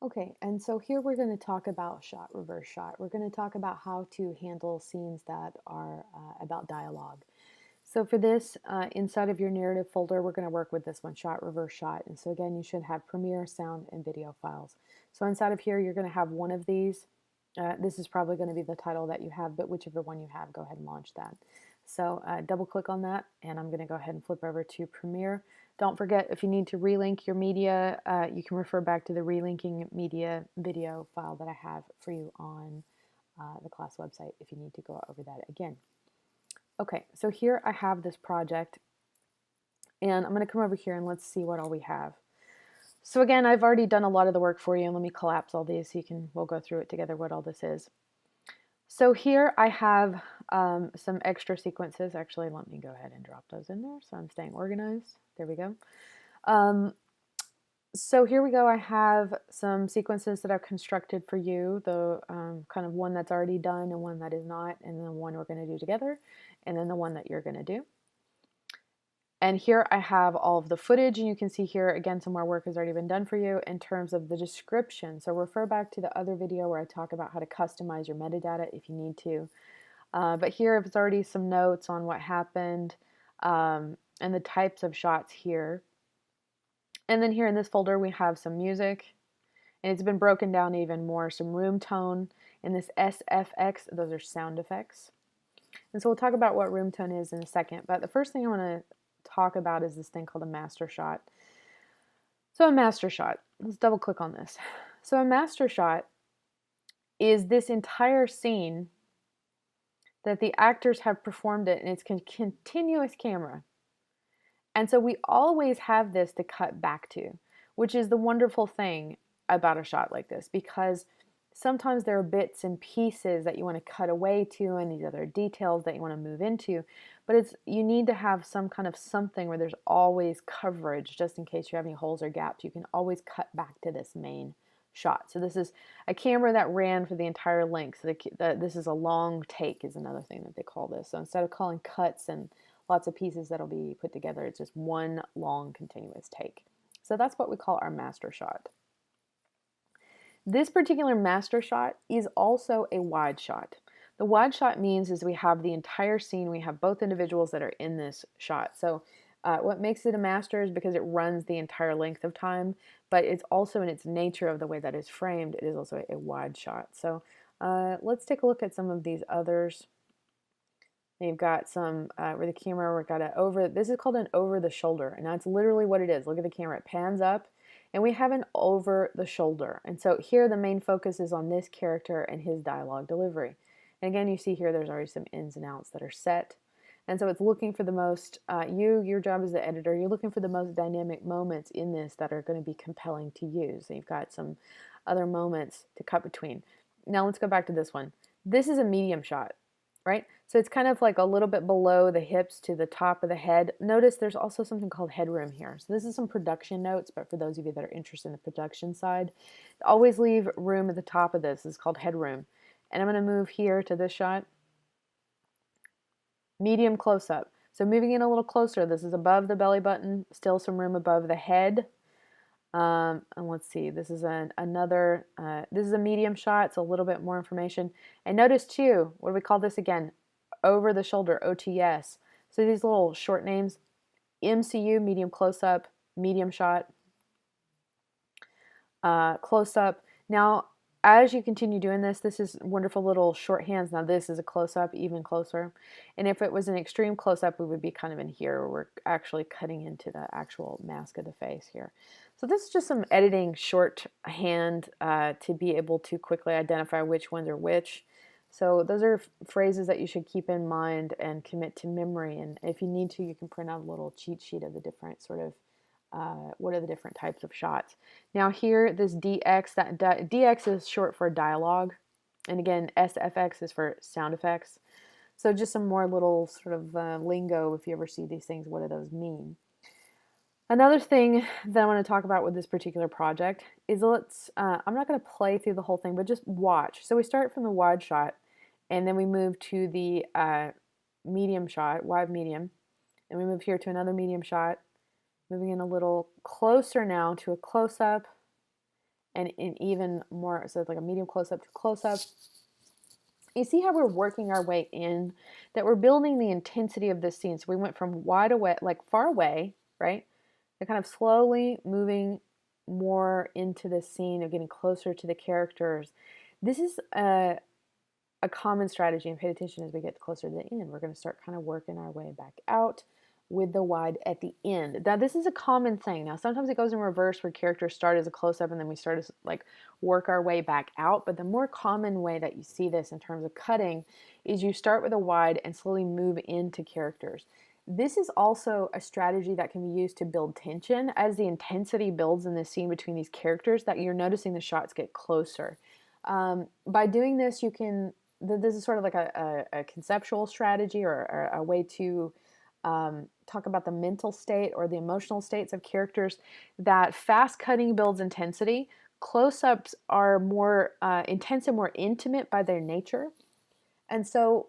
Okay, and so here we're going to talk about shot, reverse shot. We're going to talk about how to handle scenes that are about dialogue. So for this, inside of your narrative folder, we're going to work with this one, shot, reverse shot. And so again, you should have Premiere, sound, and video files. So inside of here, you're going to have one of these. This is probably going to be the title that you have, but whichever one you have, go ahead and launch that. So double click on that, and I'm going to go ahead and flip over to Premiere. Don't forget, if you need to relink your media, you can refer back to the relinking media video file that I have for you on the class website if you need to go over that again. Okay, so here I have this project, and I'm going to come over here and let's see what all we have. So again, I've already done a lot of the work for you, and let me collapse all these so we'll go through it together what all this is. So here I have some extra sequences. Actually, let me go ahead and drop those in there so I'm staying organized. There we go. So here we go. I have some sequences that I've constructed for you, the kind of one that's already done and one that is not, and then one we're going to do together, and then the one that you're going to do. And here I have all of the footage, and you can see here, again, some more work has already been done for you in terms of the description. So refer back to the other video where I talk about how to customize your metadata if you need to. But here it's already some notes on what happened and the types of shots here. And then here in this folder we have some music, and it's been broken down even more, some room tone, and this SFX, those are sound effects. And so we'll talk about what room tone is in a second, but the first thing I want to talk about is this thing called a master shot. So a master shot, let's double click on this. So a master shot is this entire scene that the actors have performed it, and it's continuous camera. And so we always have this to cut back to, which is the wonderful thing about a shot like this, because sometimes there are bits and pieces that you want to cut away to and these other details that you want to move into, but you need to have some kind of something where there's always coverage just in case you have any holes or gaps. You can always cut back to this main shot. So this is a camera that ran for the entire length. So this is a long take is another thing that they call this. So instead of calling cuts and lots of pieces that'll be put together, it's just one long continuous take. So that's what we call our master shot. This particular master shot is also a wide shot. The wide shot means is we have the entire scene, we have both individuals that are in this shot. So what makes it a master is because it runs the entire length of time, but it's also in its nature of the way that it's framed, it is also a wide shot. So let's take a look at some of these others. You've got some where the camera, we've got this is called an over the shoulder, and that's literally what it is. Look at the camera, it pans up, and we have an over the shoulder. And so here the main focus is on this character and his dialogue delivery. And again, you see here there's already some ins and outs that are set. And so it's looking for the most, your job as the editor, you're looking for the most dynamic moments in this that are going to be compelling to use. So you've got some other moments to cut between. Now let's go back to this one. This is a medium shot, right? So it's kind of like a little bit below the hips to the top of the head. Notice there's also something called headroom here. So this is some production notes, but for those of you that are interested in the production side, always leave room at the top of this. It's called headroom. And I'm going to move here to this shot. Medium close-up. So moving in a little closer, this is above the belly button, still some room above the head. And let's see, this is this is a medium shot, it's a little bit more information. And notice too, what do we call this again? Over the shoulder, OTS. So these little short names, MCU, medium close-up, medium shot, close-up. Now, as you continue doing this is wonderful little shorthands. Now this is a close-up, even closer. And if it was an extreme close-up, we would be kind of in here where we're actually cutting into the actual mask of the face here. So this is just some editing shorthand to be able to quickly identify which ones are which. So those are phrases that you should keep in mind and commit to memory. And if you need to, you can print out a little cheat sheet of the different sort of what are the different types of shots. Now here, this DX, DX is short for dialogue, and again, SFX is for sound effects. So just some more little sort of lingo, if you ever see these things, what do those mean? Another thing that I want to talk about with this particular project is I'm not going to play through the whole thing, but just watch. So we start from the wide shot, and then we move to the medium shot, wide medium, and we move here to another medium shot, moving in a little closer now to a close-up, and in even more, so it's like a medium close-up to close-up. You see how we're working our way in, that we're building the intensity of this scene. So we went from wide away, like far away, right? They're kind of slowly moving more into this scene of getting closer to the characters. This is a common strategy, and pay attention as we get closer to the end. We're going to start kind of working our way back out with the wide at the end. Now, this is a common thing. Now, sometimes it goes in reverse where characters start as a close-up and then we start to like work our way back out. But the more common way that you see this in terms of cutting is you start with a wide and slowly move into characters. This is also a strategy that can be used to build tension as the intensity builds in the scene between these characters, that you're noticing the shots get closer. By doing this, you can, this is sort of like a conceptual strategy, or a way to talk about the mental state or the emotional states of characters. That fast cutting builds intensity. Close-ups are more intense and more intimate by their nature. And so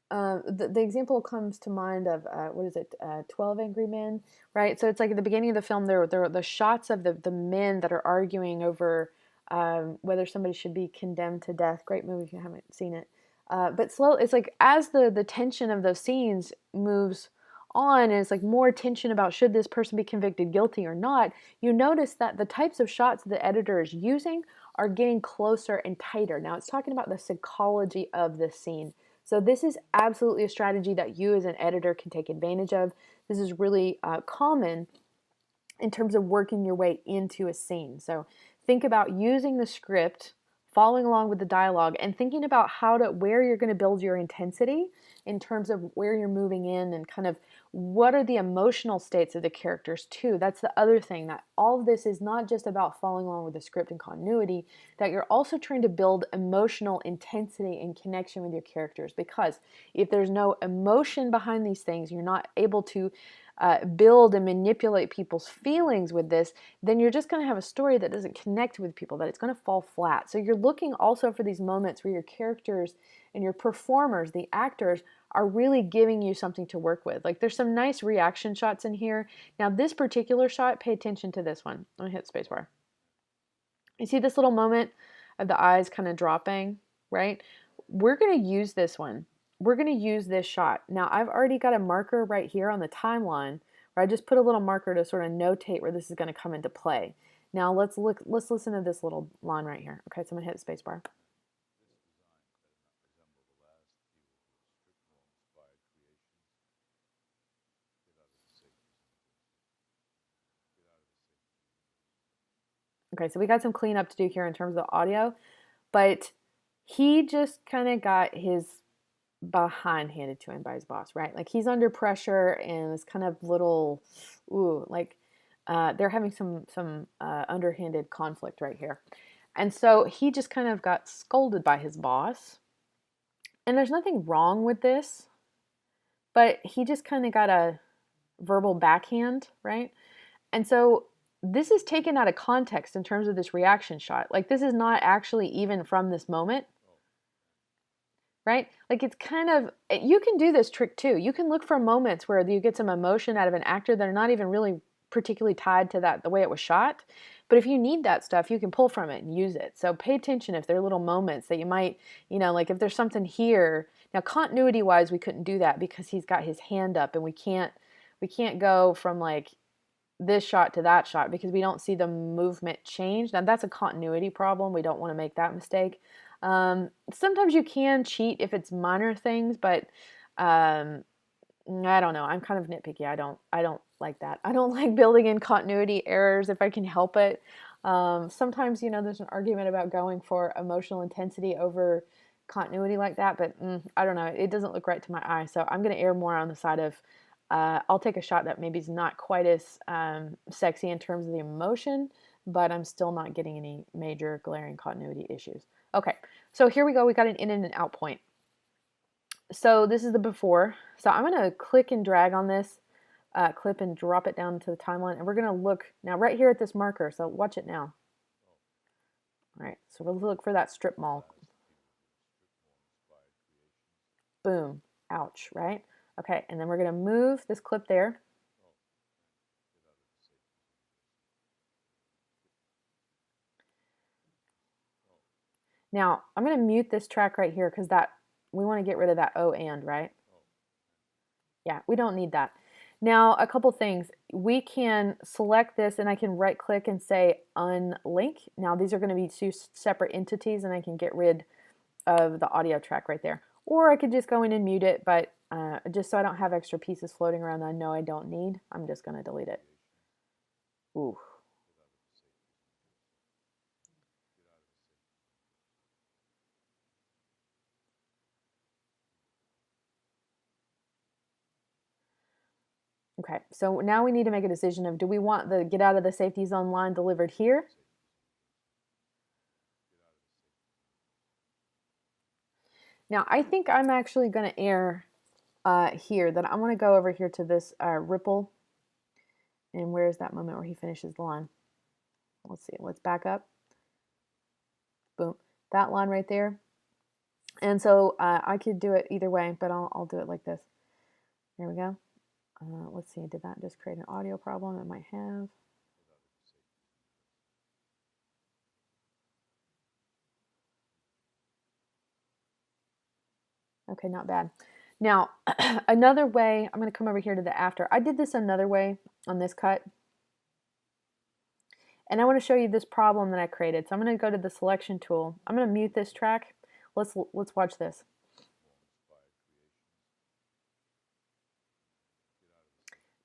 the example comes to mind of, what is it, 12 Angry Men, right? So it's like at the beginning of the film, there are the shots of the men that are arguing over whether somebody should be condemned to death. Great movie if you haven't seen it. But slow, it's like as the tension of those scenes moves on, and it's like more tension about should this person be convicted guilty or not, you notice that the types of shots the editor is using are getting closer and tighter. Now it's talking about the psychology of this scene. So this is absolutely a strategy that you as an editor can take advantage of. This is really common in terms of working your way into a scene. So think about using the script, following along with the dialogue, and thinking about where you're going to build your intensity in terms of where you're moving in, and kind of what are the emotional states of the characters too. That's the other thing, that all of this is not just about following along with the script and continuity, that you're also trying to build emotional intensity and connection with your characters, because if there's no emotion behind these things, you're not able to build and manipulate people's feelings with this, then you're just going to have a story that doesn't connect with people, that it's going to fall flat. So you're looking also for these moments where your characters and your performers, the actors, are really giving you something to work with. Like there's some nice reaction shots in here. Now this particular shot, pay attention to this one. Let me hit spacebar. You see this little moment of the eyes kind of dropping, right? We're going to use this one. We're going to use this shot. Now I've already got a marker right here on the timeline where I just put a little marker to sort of notate where this is going to come into play. Now let's listen to this little line right here. Okay, so I'm going to hit spacebar. Okay, so we got some cleanup to do here in terms of audio, but he just kind of got his behind handed to him by his boss, right? Like he's under pressure and it's kind of little, ooh, like they're having some underhanded conflict right here. And so he just kind of got scolded by his boss. And there's nothing wrong with this, but he just kind of got a verbal backhand, right? And so this is taken out of context in terms of this reaction shot. Like this is not actually even from this moment, right? Like it's kind of, you can do this trick too. You can look for moments where you get some emotion out of an actor that are not even really particularly tied to that, the way it was shot. But if you need that stuff, you can pull from it and use it. So pay attention if there are little moments that you might, like if there's something here. Now continuity wise, we couldn't do that because he's got his hand up, and we can't go from like this shot to that shot because we don't see the movement change. Now that's a continuity problem. We don't want to make that mistake. Sometimes you can cheat if it's minor things, but I don't know. I'm kind of nitpicky. I don't like that. I don't like building in continuity errors if I can help it. Sometimes, there's an argument about going for emotional intensity over continuity like that, but I don't know. It doesn't look right to my eye. So I'm going to err more on the side of I'll take a shot that maybe is not quite as sexy in terms of the emotion, but I'm still not getting any major glaring continuity issues. Okay, so here we go. We got an in and an out point. So this is the before. So I'm going to click and drag on this clip and drop it down to the timeline. And we're going to look now right here at this marker. So watch it now. All right, so we'll look for that strip mall. Boom. Ouch, right? Okay, and then we're going to move this clip there. Now, I'm going to mute this track right here because we want to get rid of that O and, right? Yeah, we don't need that. Now, a couple things. We can select this and I can right click and say unlink. Now, these are going to be two separate entities and I can get rid of the audio track right there. Or I could just go in and mute it, but just so I don't have extra pieces floating around that I know I don't need, I'm just going to delete it. Ooh. Okay, so now we need to make a decision of, do we want the get out of the safety zone line delivered here? Now, I think I'm actually going to err here, that I'm going to go over here to this ripple. And where's that moment where he finishes the line? Let's see, let's back up. Boom, that line right there. And so I could do it either way, but I'll do it like this. There we go. Let's see, did that just create an audio problem? It might have. Okay, not bad. Now, another way, I'm going to come over here to the after. I did this another way on this cut. And I want to show you this problem that I created. So I'm going to go to the selection tool. I'm going to mute this track. Let's watch this.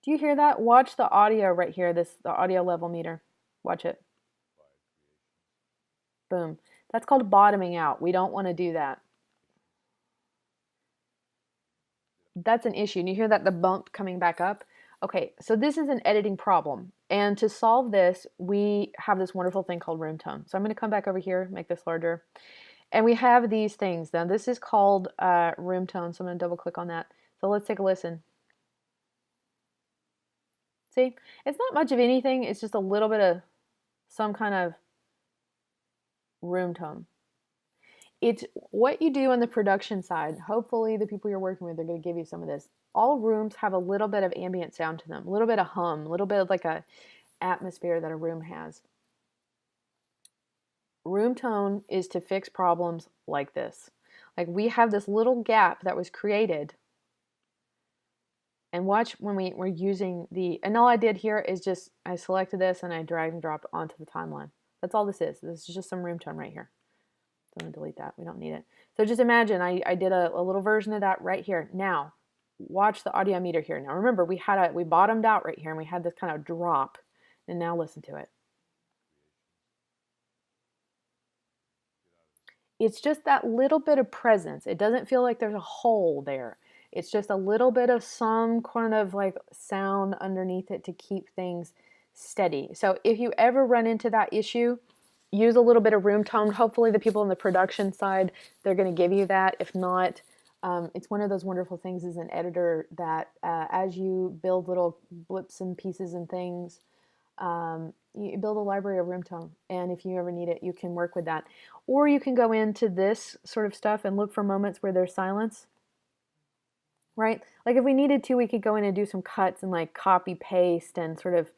Do you hear that? Watch the audio right here, the audio level meter. Watch it. Boom. That's called bottoming out. We don't want to do that. That's an issue. And you hear that, the bump coming back up? Okay, so this is an editing problem. And to solve this, we have this wonderful thing called RoomTone. So I'm going to come back over here, make this larger. And we have these things. Now this is called RoomTone, so I'm going to double click on that. So let's take a listen. See, it's not much of anything. It's just a little bit of some kind of room tone. It's what you do on the production side. Hopefully the people you're working with are going to give you some of this. All rooms have a little bit of ambient sound to them, a little bit of hum, a little bit of like a atmosphere that a room has. Room tone is to fix problems like this. Like we have this little gap that was created. And watch when we're using and all I did here is just, I selected this and I dragged and dropped onto the timeline. That's all this is. This is just some room tone right here. So I'm going to delete that. We don't need it. So just imagine I did a little version of that right here. Now, watch the audio meter here. Now remember, we bottomed out right here and we had this kind of drop. And now listen to it. It's just that little bit of presence. It doesn't feel like there's a hole there. It's just a little bit of some kind of like sound underneath it to keep things steady. So if you ever run into that issue, use a little bit of room tone. Hopefully the people on the production side, they're going to give you that. If not, it's one of those wonderful things as an editor that as you build little blips and pieces and things, you build a library of room tone. And if you ever need it, you can work with that. Or you can go into this sort of stuff and look for moments where there's silence. Right? Like if we needed to, we could go in and do some cuts and like copy paste and sort of,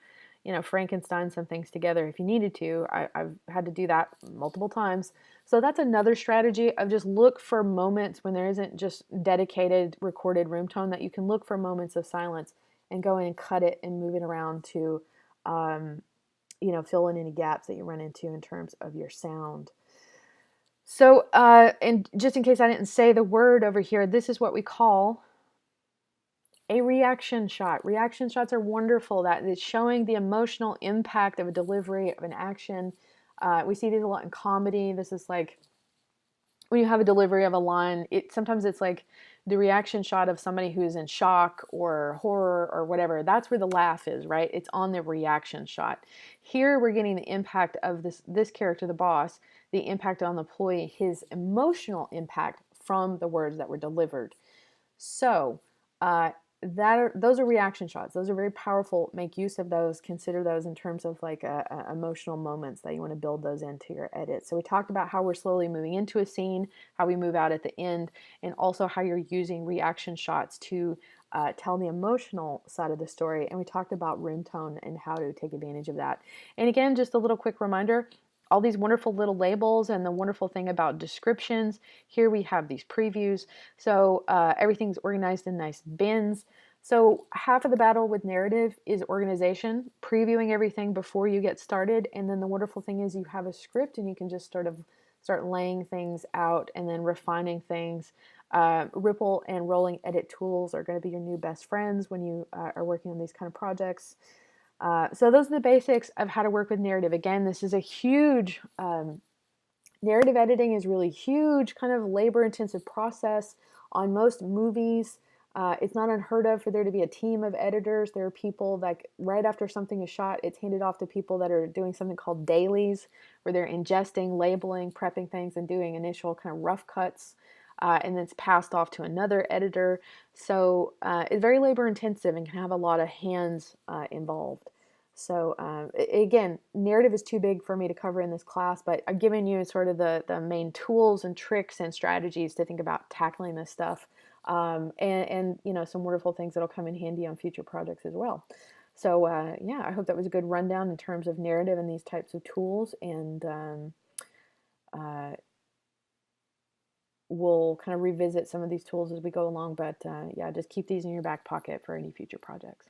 you know, Frankenstein some things together if you needed to. I've had to do that multiple times. So that's another strategy of just look for moments when there isn't just dedicated recorded room tone, that you can look for moments of silence and go in and cut it and move it around to, you know, fill in any gaps that you run into in terms of your sound. So, and just in case I didn't say the word over here, this is what we call a reaction shot. Reaction shots are wonderful. That is showing the emotional impact of a delivery of an action. We see these a lot in comedy. This is like when you have a delivery of a line, sometimes it's like the reaction shot of somebody who's in shock or horror or whatever. That's where the laugh is, right? It's on the reaction shot. Here we're getting the impact of this character, the boss, the impact on the employee, his emotional impact from the words that were delivered. So those are reaction shots. Those are very powerful. Make use of those. Consider those in terms of like emotional moments that you want to build those into your edit. So we talked about how we're slowly moving into a scene, how we move out at the end, and also how you're using reaction shots to tell the emotional side of the story. And we talked about room tone and how to take advantage of that. And again, just a little quick reminder, all these wonderful little labels, and the wonderful thing about descriptions, here we have these previews. So everything's organized in nice bins. So half of the battle with narrative is organization, previewing everything before you get started. And then the wonderful thing is you have a script and you can just sort of start laying things out and then refining things. Ripple and rolling edit tools are going to be your new best friends when you are working on these kind of projects. So those are the basics of how to work with narrative. Again, this is a huge, narrative editing is really huge, kind of labor-intensive process on most movies. It's not unheard of for there to be a team of editors. There are people that right after something is shot, it's handed off to people that are doing something called dailies, where they're ingesting, labeling, prepping things, and doing initial kind of rough cuts. And then it's passed off to another editor. So it's very labor intensive and can have a lot of hands involved. So again, narrative is too big for me to cover in this class, but I've given you sort of the main tools and tricks and strategies to think about tackling this stuff, and you know, some wonderful things that'll come in handy on future projects as well. So yeah, I hope that was a good rundown in terms of narrative and these types of tools, and uh, we'll kind of revisit some of these tools as we go along, but yeah, just keep these in your back pocket for any future projects.